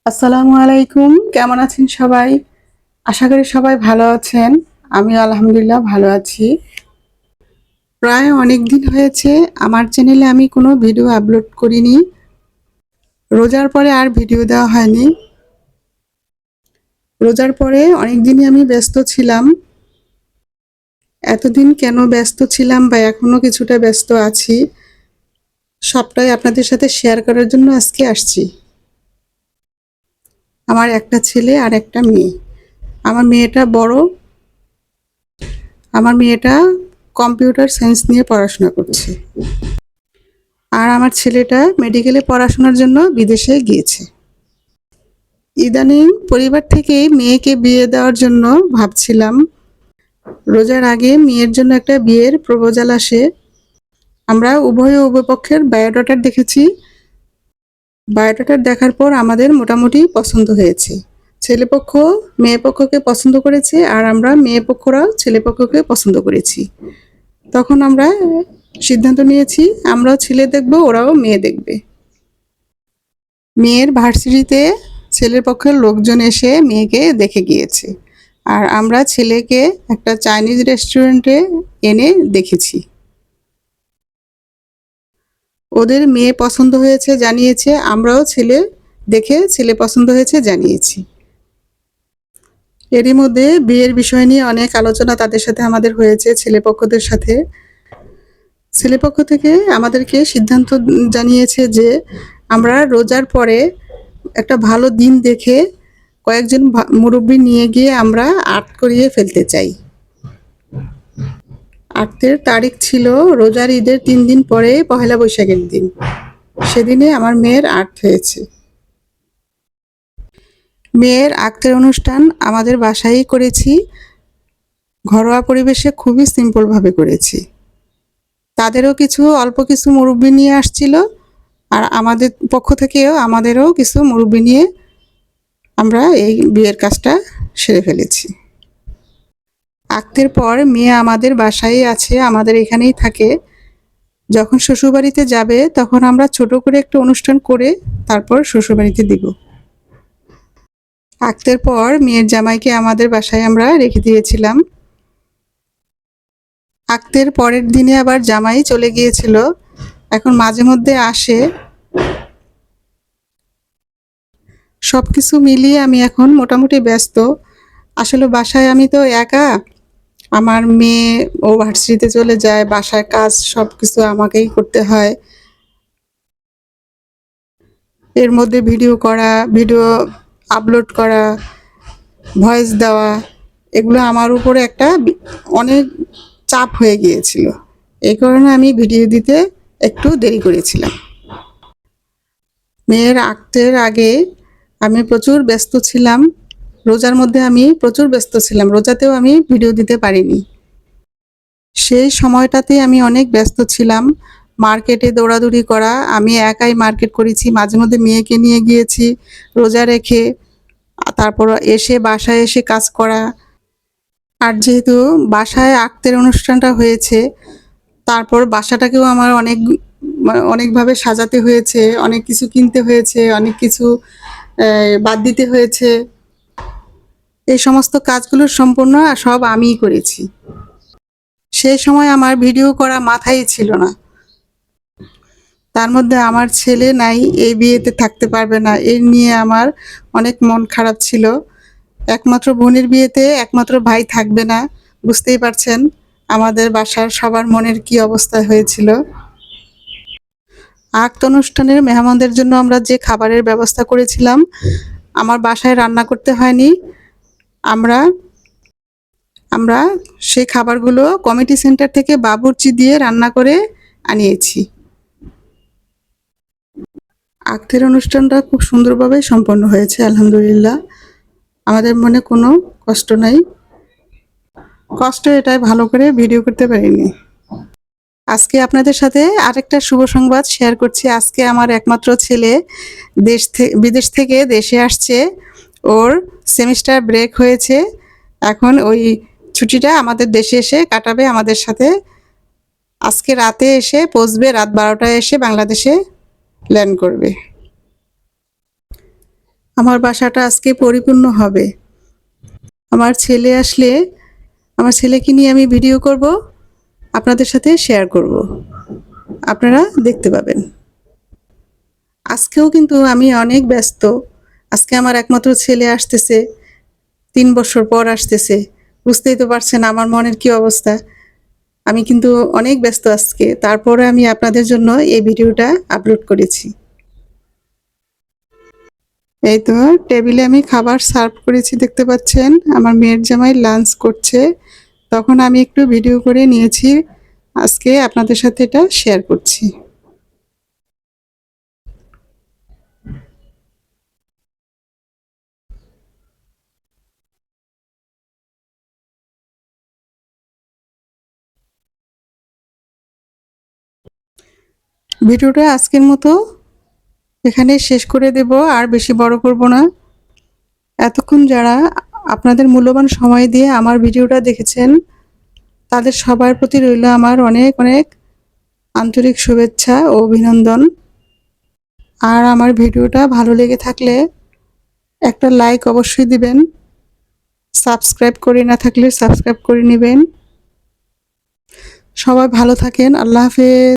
আসসালামু আলাইকুম। কেমন আছেন সবাই? আশা করি সবাই ভালো আছেন। আমিও আলহামদুলিল্লাহ ভালো আছি। প্রায় অনেক দিন হয়েছে আমার চ্যানেলে আমি কোনো ভিডিও আপলোড করিনি। রোজার পরে আর ভিডিও দেওয়া হয়নি। রোজার পরে অনেক দিনই আমি ব্যস্ত ছিলাম। এতদিন কেন ব্যস্ত ছিলাম বা এখনো কিছুটা ব্যস্ত আছি, সবটাই আপনাদের সাথে শেয়ার করার জন্য আজকে আসছি। আমার একটা ছেলে আর একটা মেয়ে। আমার মেয়েটা বড়। আমার মেয়েটা কম্পিউটার সায়েন্স নিয়ে পড়াশোনা করছে। আর আমার ছেলেটা মেডিকেলে পড়াশোনার জন্য বিদেশে গিয়েছে। ইদানিং পরিবার থেকে মেয়েকে বিয়ে দেওয়ার জন্য ভাবছিলাম। রোজার আগে মেয়ের জন্য একটা বিয়ের প্রপোজাল আসে। আমরা উভয় পক্ষের বায়োডাটা দেখেছি। বায়োডাটা দেখার পর আমাদের মোটামুটি পছন্দ হয়েছে। ছেলেপক্ষ মেয়ে পক্ষকে পছন্দ করেছে আর আমরা মেয়ে পক্ষরাও ছেলেপক্ষকে পছন্দ করেছি। তখন আমরা সিদ্ধান্ত নিয়েছি আমরাও ছেলে দেখব, ওরাও মেয়ে দেখবে। মেয়ের ভার্সিটিতে ছেলের পক্ষের লোকজন এসে মেয়েকে দেখে গিয়েছে। আর আমরা ছেলেকে একটা চাইনিজ রেস্টুরেন্টে এনে দেখেছি। ওদের মেয়ে পছন্দ হয়েছে জানিয়েছে, আমরাও ছেলে দেখে ছেলে পছন্দ হয়েছে জানিয়েছি। এরই মধ্যে বিয়ের বিষয় নিয়ে অনেক আলোচনা তাদের সাথে আমাদের হয়েছে, ছেলেপক্ষদের সাথে। ছেলেপক্ষ থেকে আমাদেরকে সিদ্ধান্ত জানিয়েছে যে আমরা রোজার পরে একটা ভালো দিন দেখে কয়েকজন মুরব্বী নিয়ে গিয়ে আমরা আর্ট করিয়ে ফেলতে চাই। আর্টের তারিখ ছিল রোজার ঈদের 3 দিন পরে পহেলা বৈশাখের দিন। সেদিনে আমার মেয়ের আর্ট হয়েছে। মেয়ের আর্টের অনুষ্ঠান আমাদের বাসায়ই করেছি। ঘরোয়া পরিবেশে খুবই সিম্পলভাবে করেছি। তাদেরও অল্প কিছু মুরব্বি নিয়ে আসছিল, আর আমাদের পক্ষ থেকেও আমাদেরও কিছু মুরব্বি নিয়ে আমরা এই বিয়ের কাজটা সেরে ফেলেছি। আক্তের পর মেয়ে আমাদের বাসায় আছে, আমাদের এখানেই থাকে। যখন শ্বশুরবাড়িতে যাবে তখন আমরা ছোট করে একটা অনুষ্ঠান করে তারপর শ্বশুরবাড়িতে দিব। আক্তের পর মেয়ের জামাইকে আমাদের বাসায় আমরা রেখে দিয়েছিলাম। আক্তের পরের দিনে আবার জামাই চলে গিয়েছিল, এখন মাঝে মধ্যে আসে। সবকিছু মিলিয়ে আমি এখন মোটামুটি ব্যস্ত। আসলে বাসায় আমি তো একা। আমার মেয়ে ও ভার্সিটিতে চলে যায়, বাসায় কাজ সবকিছু আমাকেই করতে হয়। এর মধ্যে ভিডিও করা, ভিডিও আপলোড করা, ভয়েস দেওয়া, এগুলো আমার উপরে একটা অনেক চাপ হয়ে গিয়েছিল। এই কারণে আমি ভিডিও দিতে একটু দেরি করেছিলাম। মেয়ের আক্তের আগে আমি প্রচুর ব্যস্ত ছিলাম। রোজার মধ্যে আমি প্রচুর ব্যস্ত ছিলাম, রোজাতেও আমি ভিডিও দিতে পারিনি। সেই সময়টাতে আমি অনেক ব্যস্ত ছিলাম। মার্কেটে দৌড়াদৌড়ি করা, আমি একাই মার্কেট করেছি, মাঝে মধ্যে মেয়েকে নিয়ে গিয়েছি রোজা রেখে। তারপর বাসায় এসে কাজ করা। আর যেহেতু বাসায় আক্তের অনুষ্ঠানটা হয়েছে, তারপর বাসাটাকেও আমার অনেকভাবে সাজাতে হয়েছে, অনেক কিছু কিনতে হয়েছে, অনেক কিছু বাদ দিতে হয়েছে। এই সমস্ত কাজগুলো সম্পূর্ণ সব আমিই করেছি। সেই সময় আমার ভিডিও করা মাথায় ছিল না। তার মধ্যে আমার ছেলে নাই, এই বিয়েতে থাকতে পারবে না, এই নিয়ে আমার অনেক মন খারাপ ছিল। একমাত্র বোনের বিয়েতে একমাত্র ভাই থাকবে না, বুঝতেই পারছেন আমাদের বাসার সবার মনের কি অবস্থা হয়েছিল। আক্ত অনুষ্ঠানের মেহমানদের জন্য আমরা যে খাবারের ব্যবস্থা করেছিলাম, আমার বাসায় রান্না করতে হয়নি। আমরা আমরা সেই খাবারগুলো কমিটি সেন্টার থেকে বাবুর্চি দিয়ে রান্না করে আনিয়েছি। আক্তের অনুষ্ঠানটা খুব সুন্দরভাবে সম্পন্ন হয়েছে আলহামদুলিল্লাহ। আমাদের মনে কোনো কষ্ট নাই। কষ্ট এটাই, ভালো করে ভিডিও করতে পারিনি। আজকে আপনাদের সাথে আরেকটা শুভ সংবাদ শেয়ার করছি। আজকে আমার একমাত্র ছেলে বিদেশ থেকে দেশে আসছে। ওর সেমিস্টার ব্রেক হয়েছে, এখন ওই ছুটিটা আমাদের দেশে এসে কাটাবে আমাদের সাথে। আজকে রাতে এসে পৌঁছবে, রাত 12টায় এসে বাংলাদেশে ল্যান্ড করবে। আমার বাসাটা আজকে পরিপূর্ণ হবে। আমার ছেলে আসলে আমার ছেলেকে নিয়ে আমি ভিডিও করব, আপনাদের সাথে শেয়ার করব, আপনারা দেখতে পাবেন। আজকেও কিন্তু আমি অনেক ব্যস্ত। আজকে আমার একমাত্র ছেলে আসতেছে, 3 বছর পর আসতেছে। বুঝতেই তো পারছেন আমার মনের কি অবস্থা। আমি কিন্তু অনেক ব্যস্ত আজকে, তারপরে আমি আপনাদের জন্য এই ভিডিওটা আপলোড করেছি। এই তো টেবিলে আমি খাবার সার্ভ করেছি, দেখতে পাচ্ছেন আমার মেয়ের জামাই লাঞ্চ করছে, তখন আমি একটু ভিডিও করে নিয়েছি, আজকে আপনাদের সাথে এটা শেয়ার করছি। ভিডিওটা আজকের মতো এখানে শেষ করে দেব, আর বেশি বড় করব না। এতক্ষণ যারা আপনাদের মূল্যবান সময় দিয়ে আমার ভিডিওটা দেখেছেন, তাদের সবার প্রতি রইল আমার অনেক অনেক আন্তরিক শুভেচ্ছা ও অভিনন্দন। আর আমার ভিডিওটা ভালো লেগে থাকলে একটা লাইক অবশ্যই দিবেন, সাবস্ক্রাইব করে না থাকলে সাবস্ক্রাইব করে নেবেন। সবাই ভালো থাকেন, আল্লাহ হাফেজ।